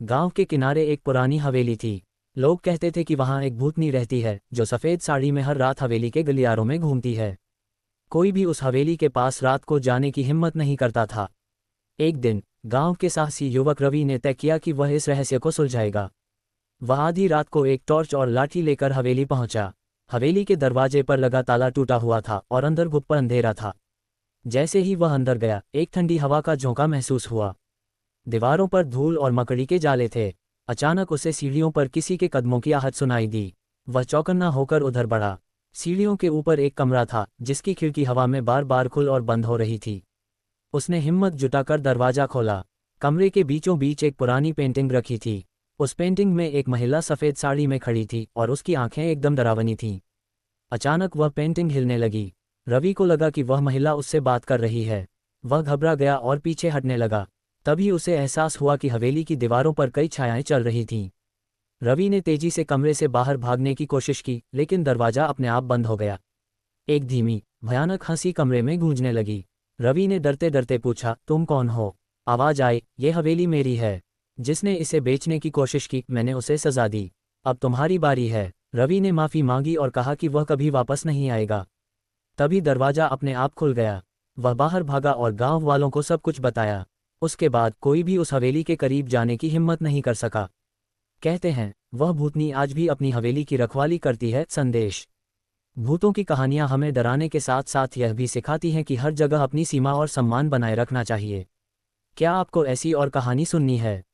गांव के किनारे एक पुरानी हवेली थी। लोग कहते थे कि वहां एक भूतनी रहती है जो सफ़ेद साड़ी में हर रात हवेली के गलियारों में घूमती है। कोई भी उस हवेली के पास रात को जाने की हिम्मत नहीं करता था। एक दिन गांव के साहसी युवक रवि ने तय किया कि वह इस रहस्य को सुलझाएगा। वह आधी रात को एक टॉर्च और लाठी लेकर हवेली पहुंचा। हवेली के दरवाजे पर लगा ताला टूटा हुआ था और अंदर गुप्त अंधेरा था। जैसे ही वह अंदर गया, एक ठंडी हवा का झोंका महसूस हुआ। दीवारों पर धूल और मकड़ी के जाले थे। अचानक उसे सीढ़ियों पर किसी के कदमों की आहट सुनाई दी। वह चौकन्ना होकर उधर बढ़ा। सीढ़ियों के ऊपर एक कमरा था जिसकी खिड़की हवा में बार बार खुल और बंद हो रही थी। उसने हिम्मत जुटाकर दरवाजा खोला। कमरे के बीचों बीच एक पुरानी पेंटिंग रखी थी। उस पेंटिंग में एक महिला सफ़ेद साड़ी में खड़ी थी और उसकी आंखें एकदम डरावनी थीं। अचानक वह पेंटिंग हिलने लगी। रवि को लगा कि वह महिला उससे बात कर रही है। वह घबरा गया और पीछे हटने लगा। तभी उसे एहसास हुआ कि हवेली की दीवारों पर कई छायाएं चल रही थीं। रवि ने तेजी से कमरे से बाहर भागने की कोशिश की, लेकिन दरवाजा अपने आप बंद हो गया। एक धीमी भयानक हंसी कमरे में गूंजने लगी। रवि ने डरते डरते पूछा, तुम कौन हो? आवाज आई, ये हवेली मेरी है। जिसने इसे बेचने की कोशिश की, मैंने उसे सजा दी। अब तुम्हारी बारी है। रवि ने माफी मांगी और कहा कि वह कभी वापस नहीं आएगा। तभी दरवाजा अपने आप खुल गया। वह बाहर भागा और गांव वालों को सब कुछ बताया। उसके बाद कोई भी उस हवेली के करीब जाने की हिम्मत नहीं कर सका। कहते हैं वह भूतनी आज भी अपनी हवेली की रखवाली करती है। संदेश: भूतों की कहानियां हमें डराने के साथ साथ यह भी सिखाती हैं कि हर जगह अपनी सीमा और सम्मान बनाए रखना चाहिए। क्या आपको ऐसी और कहानी सुननी है?